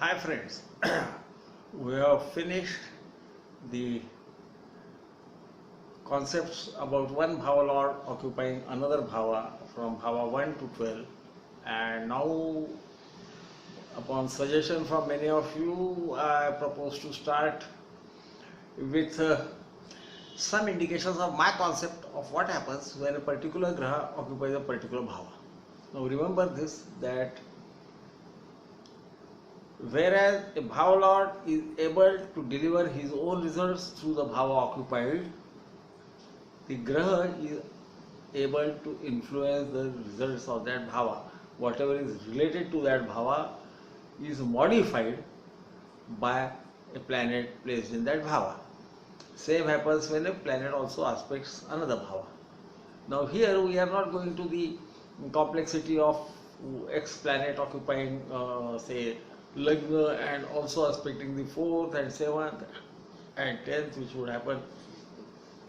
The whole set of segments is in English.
Hi friends, we have finished the concepts about one bhava lord occupying another bhava from bhava 1 to 12, and now upon suggestion from many of you I propose to start with some indications of my concept of what happens when a particular graha occupies a particular bhava. Now remember this, that whereas a bhava lord is able to deliver his own results through the bhava occupied, the graha is able to influence the results of that bhava. Whatever is related to that bhava is modified by a planet placed in that bhava. Same happens when a planet also aspects another bhava. Now here we are not going to the complexity of X planet occupying say Lagna and also aspecting the 4th and 7th and 10th, which would happen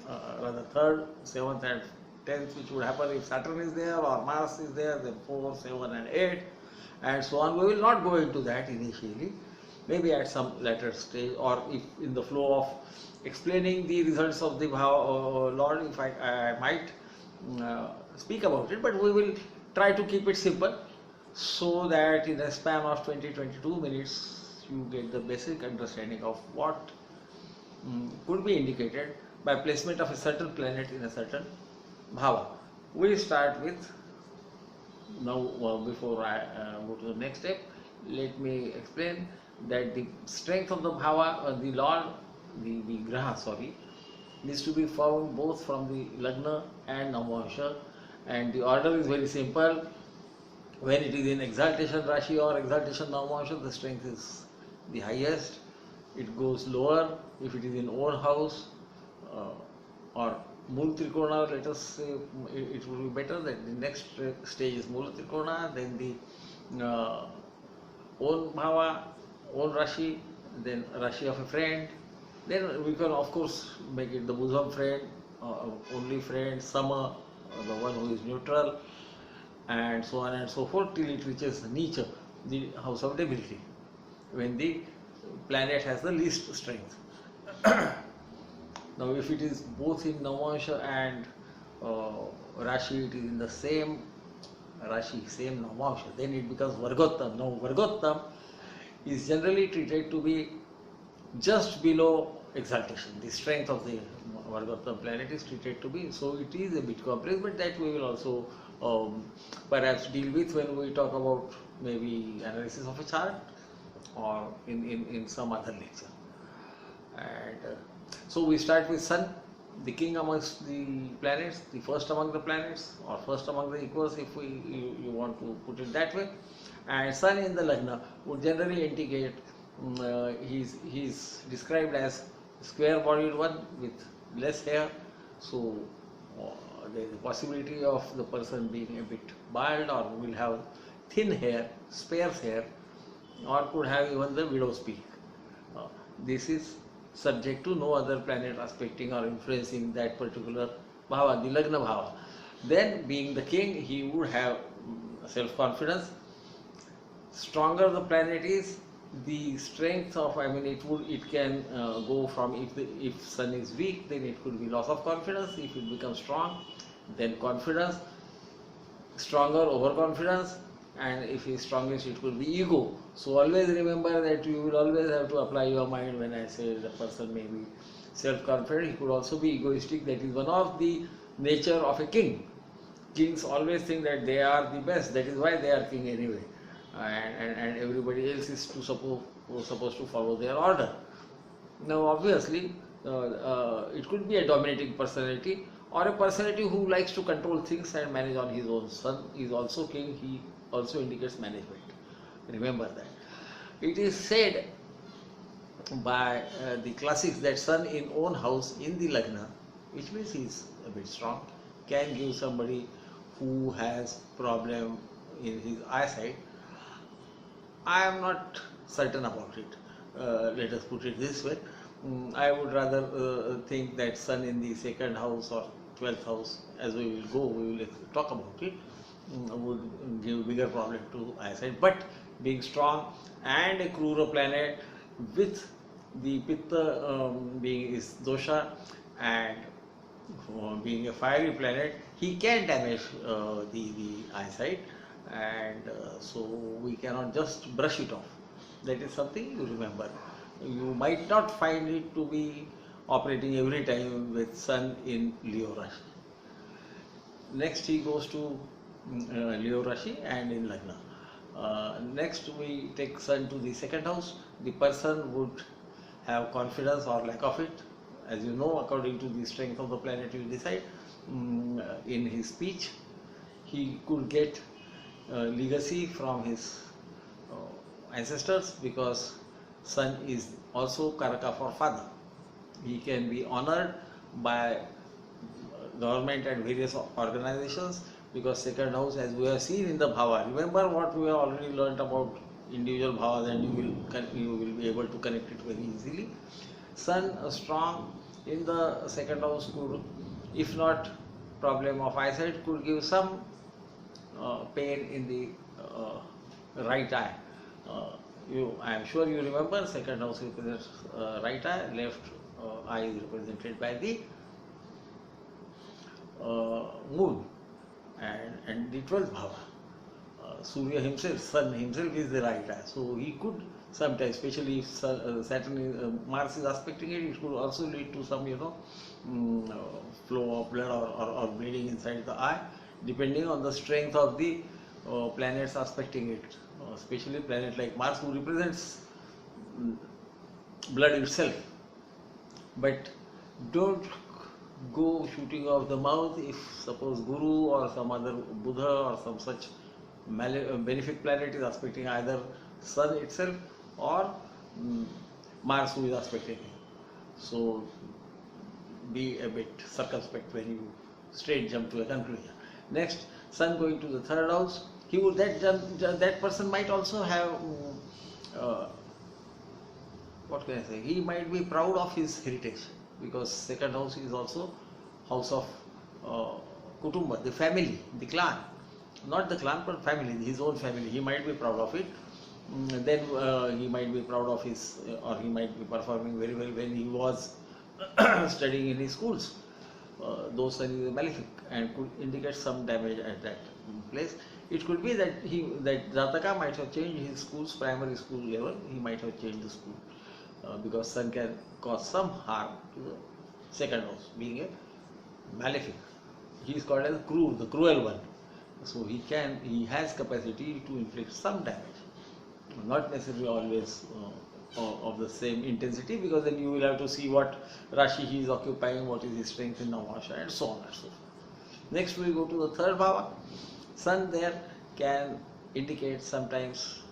rather 3rd, 7th and 10th, which would happen if Saturn is there or Mars is there, then 4, 7 and 8 and so on. We will not go into that initially, maybe at some later stage, or if in the flow of explaining the results of the Bhava Lord, if I might speak about it, but we will try to keep it simple so that in a span of 20-22 minutes you get the basic understanding of what could be indicated by placement of a certain planet in a certain bhava. We start with, now before I go to the next step, let me explain that the strength of the bhava, the lord, the graha, sorry, needs to be found both from the lagna and navamsha, and the order is very simple. When it is in exaltation Rashi or exaltation Navamsha, the strength is the highest. It goes lower if it is in own house or Mula Trikona. Let us say it would be better that the next stage is Mula Trikona, then the own Bhava, own Rashi, then Rashi of a friend. Then we can of course make it the bosom friend, only friend, Sama, the one who is neutral, and so on and so forth till it reaches Nicha, the house of debility, when the planet has the least strength. Now if it is both in Navamsha and Rashi, it is in the same Rashi, same Navamsha, then it becomes Vargottam. Now Vargottam is generally treated to be just below exaltation. The strength of the Vargottam planet is treated to be, so it is a bit complex, but that we will also perhaps deal with when we talk about maybe analysis of a chart or in some other lecture. And so we start with Sun, the king amongst the planets, the first among the planets, or first among the equals, if you want to put it that way. And Sun in the Lagna would generally indicate he's described as square bodied one with less hair, so there is a possibility of the person being a bit bald, or will have thin hair, sparse hair, or could have even the widow's peak. This is subject to no other planet aspecting or influencing that particular bhava, the Lagna bhava. Then, being the king, he would have self-confidence. Stronger the planet is, the strength of, it can go from, if Sun is weak, then it could be loss of confidence. If it becomes strong, then confidence, stronger overconfidence, and if he is strongest, it could be ego. So always remember that you will always have to apply your mind when I say the person may be self-confident. He could also be egoistic. That is one of the nature of a king. Kings always think that they are the best. That is why they are king anyway, and everybody else is supposed to follow their order. Now obviously it could be a dominating personality, or a personality who likes to control things and manage on his own. Sun is also king, he also indicates management. Remember that. It is said by the classics that Sun in own house in the Lagna, which means he is a bit strong, can give somebody who has problem in his eyesight. I am not certain about it. Let us put it this way. I would rather think that Sun in the 2nd house or 12th house, as we will go, we will talk about it, would give bigger problem to eyesight. But being strong, and a Krura planet with the Pitta being is dosha, and being a fiery planet, he can damage the eyesight, and so we cannot just brush it off. That is something you remember. You might not find it to be operating every time with Sun in Leo Rashi. Next he goes to Leo Rashi and in Lagna. Next we take Sun to the second house. The person would have confidence or lack of it. As you know, according to the strength of the planet you decide. In his speech, he could get legacy from his ancestors, because Sun is also Karaka for father. He can be honored by government and various organizations, because second house, as we have seen in the bhava, remember what we have already learnt about individual bhavas, and you will be able to connect it very easily. Sun strong in the second house could, if not problem of eyesight, could give some pain in the right eye. I am sure you remember, second house represents right eye, left eye is represented by the moon, and the 12th bhava. Surya himself, Sun himself is the right eye, so he could sometimes, especially if Mars is aspecting it, it could also lead to some flow of blood or bleeding inside the eye, depending on the strength of the planets aspecting it, especially planet like Mars, who represents blood itself. But don't go shooting off the mouth if suppose Guru or some other Buddha or some such benefic planet is aspecting either Sun itself or Mars, who is aspecting him. So be a bit circumspect when you straight jump to a conclusion. Next, Sun going to the third house, he would that person might also have what can I say? He might be proud of his heritage, because second house is also house of Kutumba, the family, the clan. Not the clan, but family, his own family. He might be proud of it. Then he might be proud of his, or he might be performing very well when he was studying in his schools. Those Sun is malefic and could indicate some damage at that place. It could be that Jataka might have changed his school's primary school level. He might have changed the school because Sun can cause some harm to the second house, being a malefic. He is called as Krur, the cruel one. So he has capacity to inflict some damage, not necessarily always of the same intensity, because then you will have to see what Rashi he is occupying, what is his strength in Namasha, and so on and so forth. Next we go to the third bhava. Sun there can indicate sometimes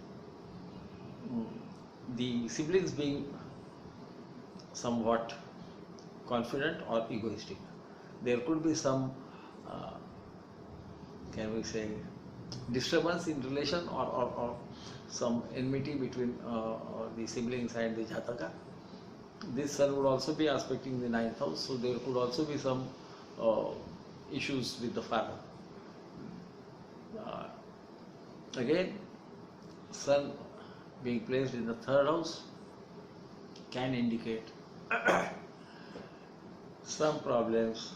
the siblings being somewhat confident or egoistic. There could be some can we say disturbance in relation or some enmity between the siblings and the Jataka. This Sun would also be aspecting the 9th house, so there could also be some issues with the father. Again, Sun being placed in the third house can indicate some problems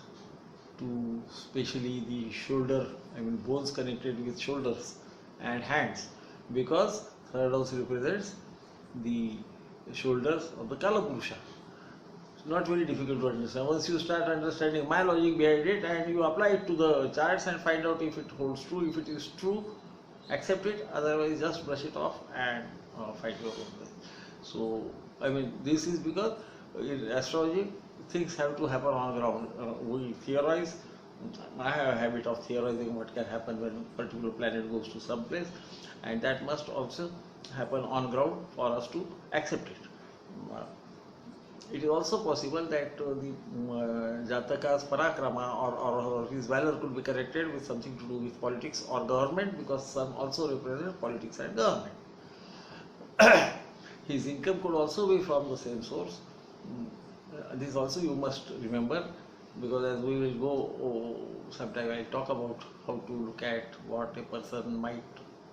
to especially the shoulder, bones connected with shoulders and hands, because third house represents the shoulders of the Kala Purusha. It's not very difficult to understand. Once you start understanding my logic behind it and you apply it to the charts and find out if it holds true. If it is true, accept it, otherwise just brush it off and fight your own way. So this is because in astrology things have to happen on ground. We theorize. I have a habit of theorizing what can happen when a particular planet goes to some place, and that must also happen on ground for us to accept it. It is also possible that the Jataka's parakrama or his valor could be connected with something to do with politics or government, because Sun also represents politics and government. His income could also be from the same source. This also you must remember, because as we will go sometime, I will talk about how to look at what a person might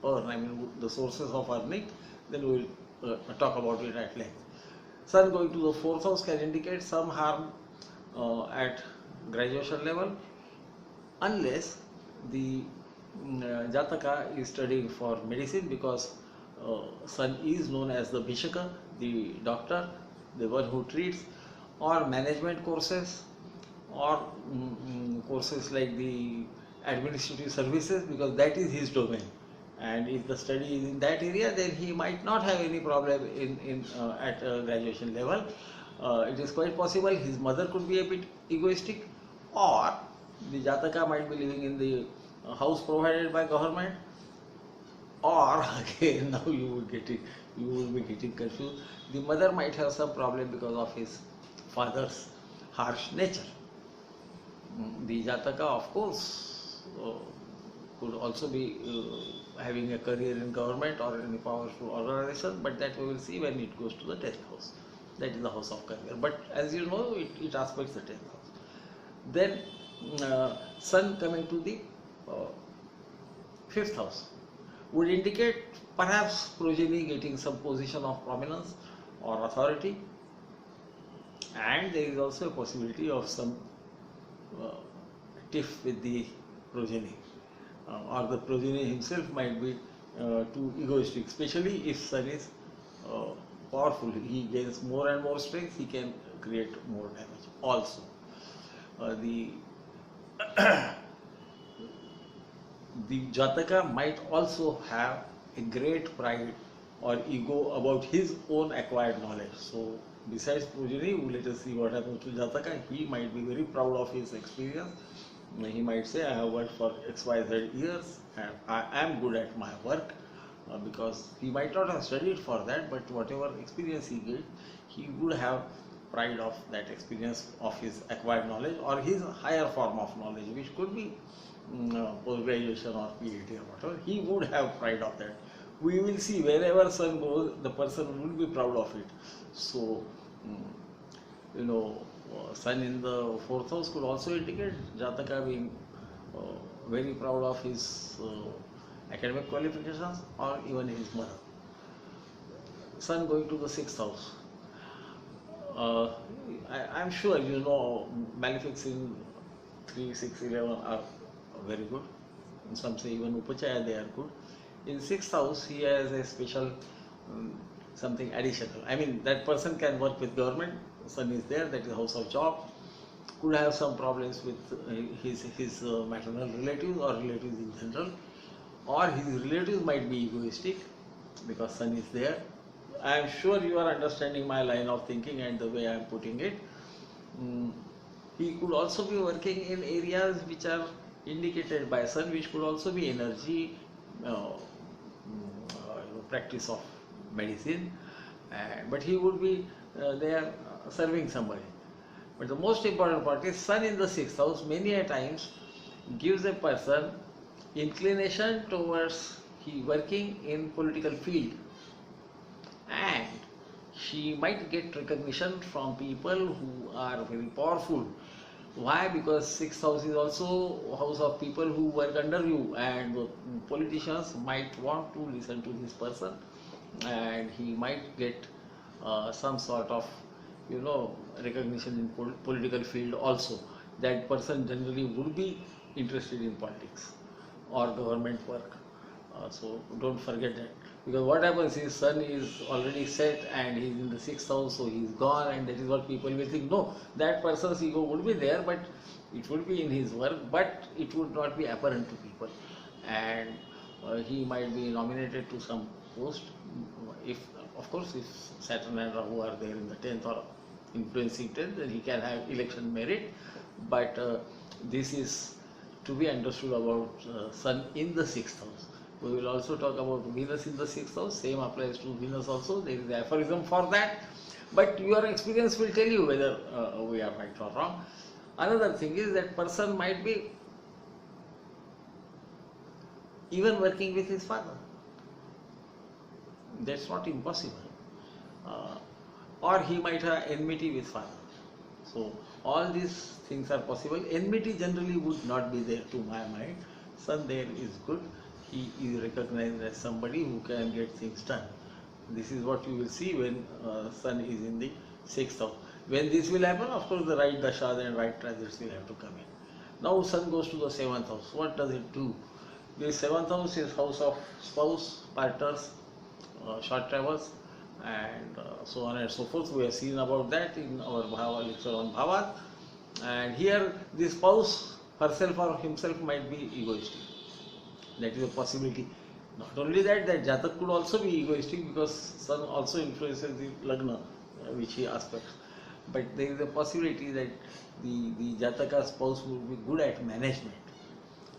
earn, I mean the sources of earning, then we will talk about it at length. Sun going to the fourth house can indicate some harm at graduation level, unless the Jataka is studying for medicine, because Sun is known as the Bhishaka, the doctor, the one who treats, or management courses, or courses like the administrative services, because that is his domain. And if the study is in that area, then he might not have any problem at graduation level. It is quite possible his mother could be a bit egoistic, or the Jataka might be living in the house provided by government, or again now you will be getting confused. The mother might have some problem because of his father's harsh nature. The Jataka, of course, could also be having a career in government or in a powerful organization, but that we will see when it goes to the 10th house. That is the house of career. But as you know, it aspects the 10th house. Then Sun coming to the 5th house would indicate perhaps progeny getting some position of prominence or authority, and there is also a possibility of some tiff with the progeny, or the progeny himself might be too egoistic, especially if Sun is powerful. He gains more and more strength, he can create more damage. Also, the Jataka might also have a great pride or ego about his own acquired knowledge. So besides progeny, let us see what happens to Jataka. He might be very proud of his experience. He might say, I have worked for XYZ years and I am good at my work, because he might not have studied for that, but whatever experience he gets, he would have pride of that experience of his acquired knowledge or his higher form of knowledge, which could be post-graduation or PhD or whatever. He would have pride of that. We will see wherever Sun goes, the person will be proud of it. So, Sun in the 4th house could also indicate Jataka being very proud of his academic qualifications or even his mother. Sun going to the 6th house. I am sure you know malefics in 3, 6, 11 are very good. In some say even Upachaya they are good. In 6th house he has a special something additional. I mean that person can work with government. Sun is there, that is the house of job. Could have some problems with his maternal relatives or relatives in general, or his relatives might be egoistic because Sun is there. I am sure you are understanding my line of thinking and the way I am putting it. He could also be working in areas which are indicated by Sun, which could also be energy, practice of medicine, but he would be there serving somebody. But the most important part is Sun in the 6th house many a times gives a person inclination towards working in political field, and she might get recognition from people who are very powerful. Why? Because 6th house is also a house of people who work under you, and the politicians might want to listen to this person, and he might get some sort of recognition in political field also. That person generally would be interested in politics or government work. So don't forget that, because what happens is Sun is already set and he is in the 6th house, so he is gone, and that is what people will think. No, that person's ego would be there, but it would be in his work, but it would not be apparent to people, and he might be nominated to some post. If of course if Saturn and Rahu are there in the 10th or influencing 10th, then he can have election merit. But this is to be understood about Sun in the 6th house. We will also talk about Venus in the 6th house. Same applies to Venus also. There is an aphorism for that. But your experience will tell you whether we are right or wrong. Another thing is that person might be even working with his father. That's not impossible. Or he might have enmity with father. So all these things are possible. Enmity generally would not be there to my mind. Sun there is good. he is recognized as somebody who can get things done. This is what you will see when Sun is in the 6th house. When this will happen, of course, the right dashas and right transits will have to come in. Now Sun goes to the 7th house. What does it do? The 7th house is house of spouse, partners, short travels, and so on and so forth. We have seen about that in our Bhava lecture on bhavas. And here the spouse herself or himself might be egoistic. That is a possibility. Not only that, that Jatak could also be egoistic because Sun also influences the Lagna, which he aspects. But there is a possibility that the Jataka spouse would be good at management.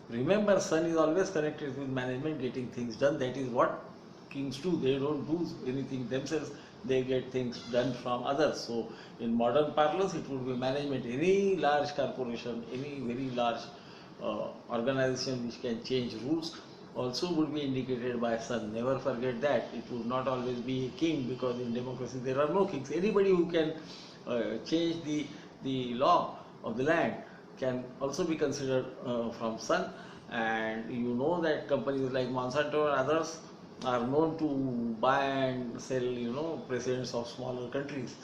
Remember, Sun is always connected with management, getting things done. That is what kings do. They don't do anything themselves. They get things done from others. So, in modern parlance, it would be management. Any large corporation, any very large organization which can change rules also would be indicated by Sun. Never forget that. It would not always be a king, because in democracy there are no kings. Anybody who can change the law of the land can also be considered from Sun. And you know that companies like Monsanto and others are known to buy and sell, presidents of smaller countries.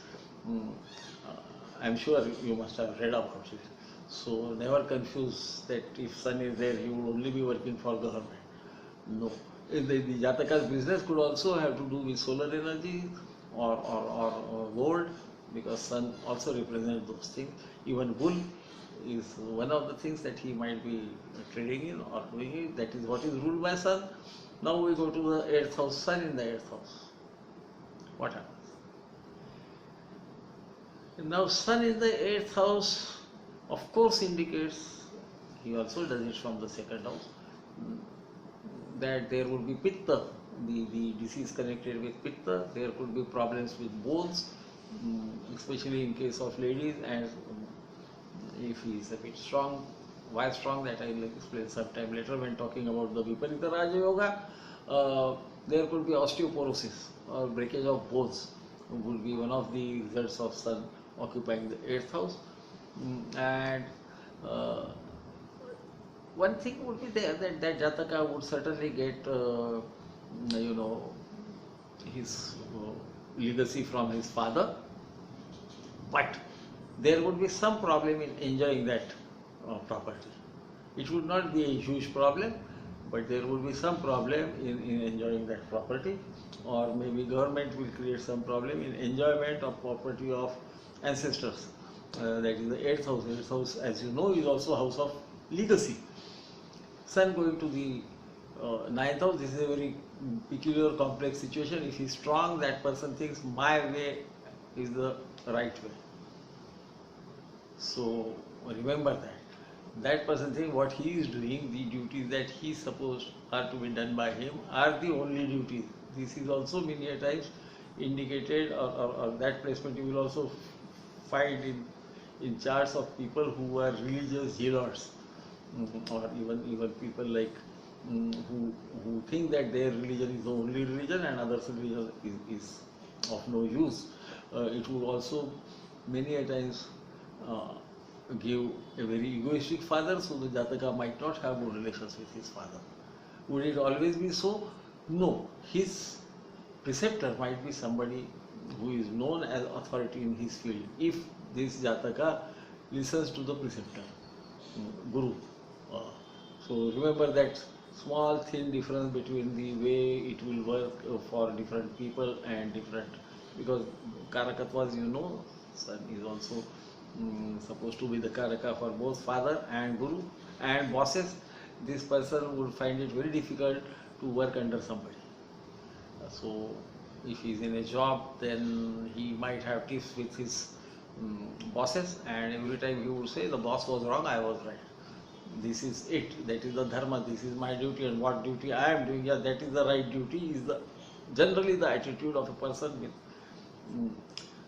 I'm sure you must have read about it. So never confuse that if Sun is there, he will only be working for government. No. The Jataka's business could also have to do with solar energy or gold, because Sun also represents those things. Even wool is one of the things that he might be trading in or doing it. That is what is ruled by Sun. Now we go to the 8th house, Sun in the 8th house. What happens? Now Sun in the 8th house, of course, indicates, he also does it from the 2nd house, that there would be Pitta, the disease connected with Pitta. There could be problems with bones, especially in case of ladies, and if he is a bit strong. Why strong, that I will explain sometime later when talking about the Viparita Raja Yoga. There could be osteoporosis or breakage of bones, would be one of the results of Sun occupying the 8th house. And one thing would be there, that Jataka would certainly get his legacy from his father, but there would be some problem in enjoying that property. It would not be a huge problem, but there would be some problem in enjoying that property, or maybe government will create some problem in enjoyment of property of ancestors. That is the 8th house. 8th house, as you know, is also house of legacy. Sun going to the 9th house, this is a very peculiar, complex situation. If he is strong, that person thinks my way is the right way. So remember that. That person thinks what he is doing, the duties that he supposed are to be done by him, are the only duties. This is also many a times indicated, or that placement you will also find in charts of people who are religious zealots, or even people like who think that their religion is the only religion and others' religion is of no use. It would also many a times give a very egoistic father, so the Jataka might not have good relations with his father. Would it always be so? No. His preceptor might be somebody who is known as authority in his field, if this Jataka listens to the preceptor, Guru. So remember that small thin difference between the way it will work for different people and different, because Karakatwas, Sun is also supposed to be the Karaka for both father and Guru and bosses. This person would find it very difficult to work under somebody. So if he is in a job, then he might have tiffs with his bosses, and every time he would say the boss was wrong, I was right. This is it, that is the dharma, this is my duty, and what duty I am doing, that is the right duty, is generally the attitude of a person with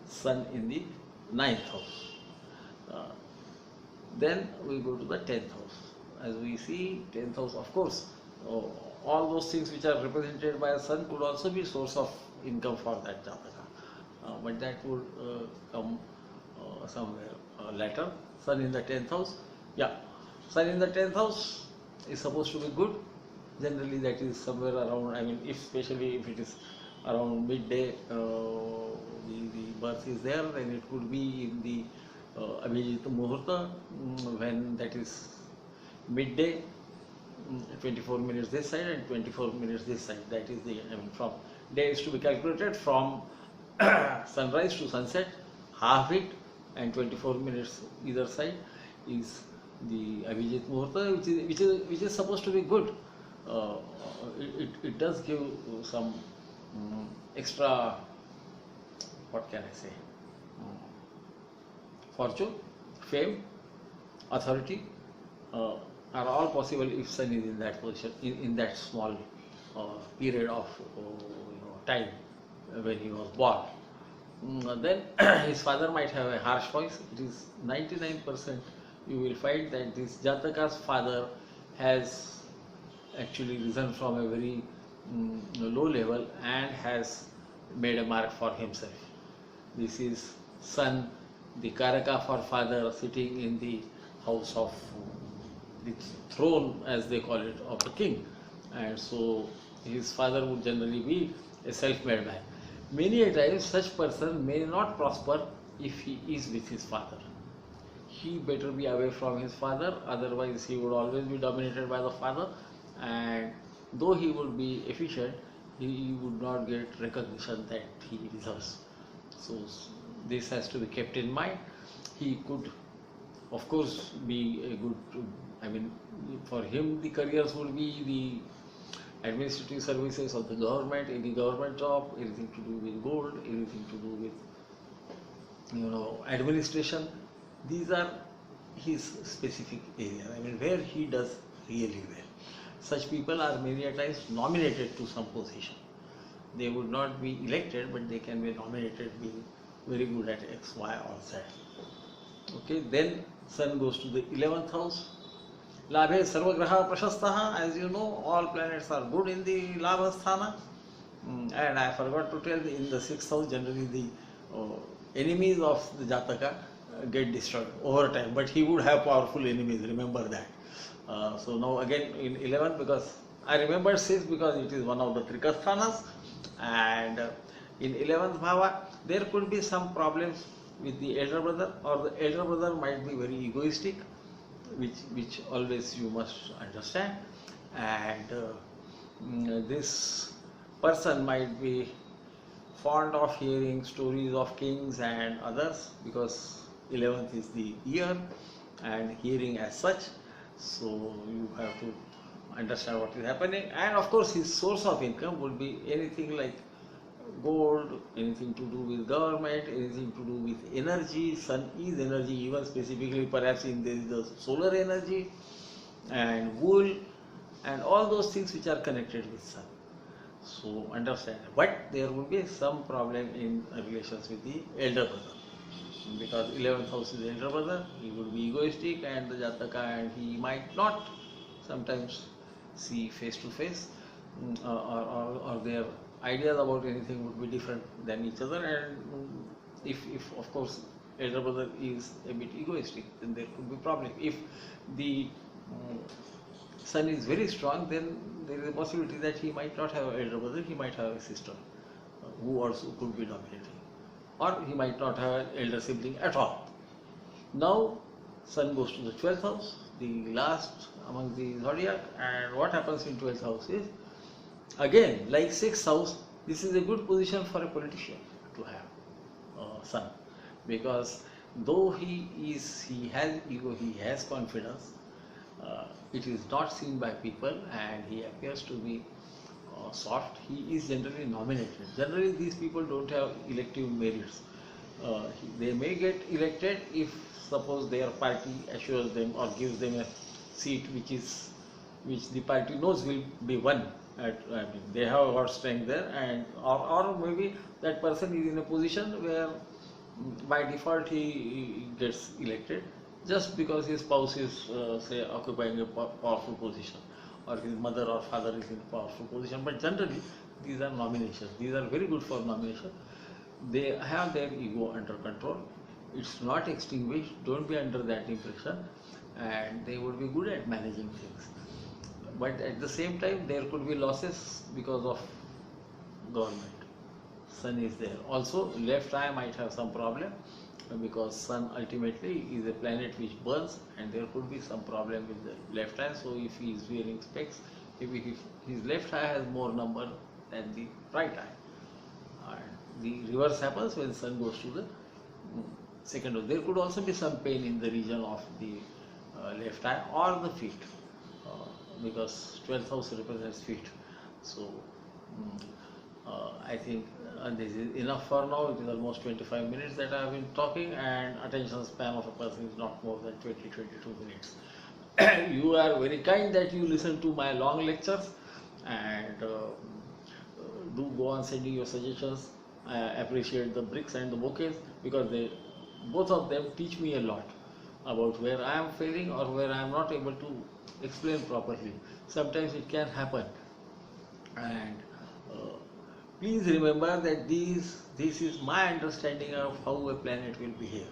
Sun in the 9th house. Then we go to the 10th house. As we see, 10th house, of course, all those things which are represented by a Sun could also be source of income for that Jataka, but that would come somewhere later. Sun in the 10th house, Sun in the 10th house is supposed to be good. Generally that is somewhere around, I mean, if especially if it is around midday, the birth is there, then it could be in the Abhijit Muhurta, when that is midday, 24 minutes this side and 24 minutes this side. That is the, I mean, from day is to be calculated from sunrise to sunset, half it, and 24 minutes either side is the Abhijit Muhurta, which is supposed to be good. Uh, it does give some extra, what can I say, fortune, fame, authority, are all possible if Sun is in that position, in that small period of time when he was born. Then his father might have a harsh voice. It is 99% you will find that this Jataka's father has actually risen from a very low level and has made a mark for himself. This is Sun, the Karaka for father, sitting in the house of the throne, as they call it, of the king, and so his father would generally be a self-made man. Many a times such person may not prosper if he is with his father. He better be away from his father, otherwise he would always be dominated by the father, and though he would be efficient, he would not get recognition that he deserves. So this has to be kept in mind. He could, of course, be a good, I mean, for him the careers would be the administrative services of the government, any government job, anything to do with gold, anything to do with administration. These are his specific areas, I mean, where he does really well. Such people are many a times nominated to some position. They would not be elected, but they can be nominated, being very good at X, Y or Z. Okay, then Sun goes to the 11th house. Labhe Sarvagraha Prashastaha, as you know, all planets are good in the Labhasthana. And I forgot to tell, in the 6th house, generally the enemies of the Jataka get destroyed over time, but he would have powerful enemies, remember that. So now again in 11th, because I remember 6 because it is one of the Trikasthanas, and in 11th bhava there could be some problems with the elder brother, or the elder brother might be very egoistic, which always you must understand, and this person might be fond of hearing stories of kings and others, because 11th is the year and hearing as such, so you have to understand what is happening. And of course his source of income would be anything like gold, anything to do with government, anything to do with energy. Sun is energy, even specifically perhaps in there is the solar energy and wool and all those things which are connected with Sun. So understand, but there will be some problem in relations with the elder brother, because 11th house is the elder brother. He would be egoistic and the Jataka, and he might not sometimes see face to face, or their ideas about anything would be different than each other. And if of course elder brother is a bit egoistic, then there could be problem. If the Sun is very strong, then there is a possibility that he might not have an elder brother, he might have a sister who also could be dominating, or he might not have an elder sibling at all. Now Sun goes to the 12th house, the last among the zodiac, and what happens in 12th house is, again like 6th house, this is a good position for a politician to have Sun, because though he has ego, he has confidence, it is not seen by people, and he appears to be soft. He is generally nominated. Generally these people don't have elective merits. They may get elected if suppose their party assures them or gives them a seat which the party knows will be won. They have got strength there, and or maybe that person is in a position where by default he gets elected, just because his spouse is say occupying a powerful position, or his mother or father is in a powerful position. But generally these are nominations. These are very good for nomination. They have their ego under control. It's not extinguished. Don't be under that impression. And they would be good at managing things. but at the same time there could be losses because of government. Sun is there. Also, left eye might have some problem because Sun ultimately is a planet which burns, and there could be some problem with the left eye. So, if he is wearing specs, maybe if his left eye has more number than the right eye. And the reverse happens when Sun goes to the second house. There could also be some pain in the region of the left eye or the feet, because 12th house represents feet. So, I think this is enough for now. It is almost 25 minutes that I have been talking, and attention span of a person is not more than 20-22 minutes. You are very kind that you listen to my long lectures, and do go on sending your suggestions. I appreciate the bricks and the bouquets because both of them teach me a lot about where I am failing or where I am not able to explain properly. Sometimes it can happen, and please remember that this is my understanding of how a planet will behave.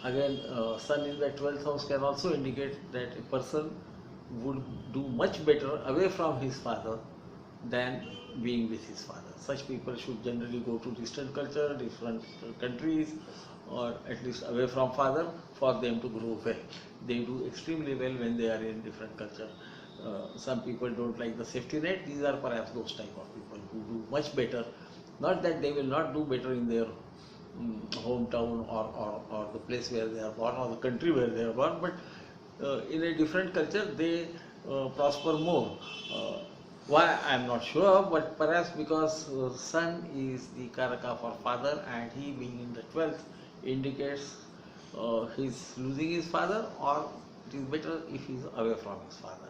Again, Sun in the 12th house can also indicate that a person would do much better away from his father than being with his father. Such people should generally go to distant culture, different countries, or at least away from father for them to grow well. They do extremely well when they are in different culture. Some people don't like the safety net. These are perhaps those type of people who do much better. Not that they will not do better in their hometown or the place where they are born or the country where they are born, but in a different culture they prosper more. Why, I am not sure, but perhaps because Sun is the Karaka for father, and he being in the 12th indicates he's losing his father, or it is better if he is away from his father.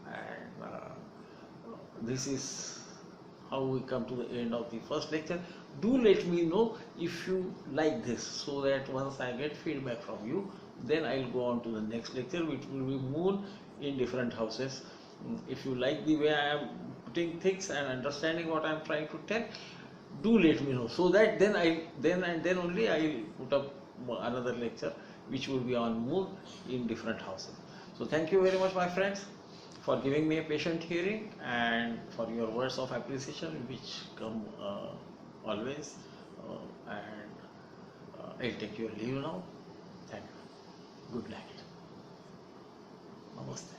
And this is how we come to the end of the first lecture. Do let me know if you like this, so that once I get feedback from you, then I'll go on to the next lecture, which will be Moon in different houses. If you like the way I am putting things and understanding what I am trying to tell, do let me know, so that then only I will put up another lecture which will be on Moon in different houses. So thank you very much, my friends, for giving me a patient hearing and for your words of appreciation, which come always. I'll take your leave now. Thank you. Good night. Namaste.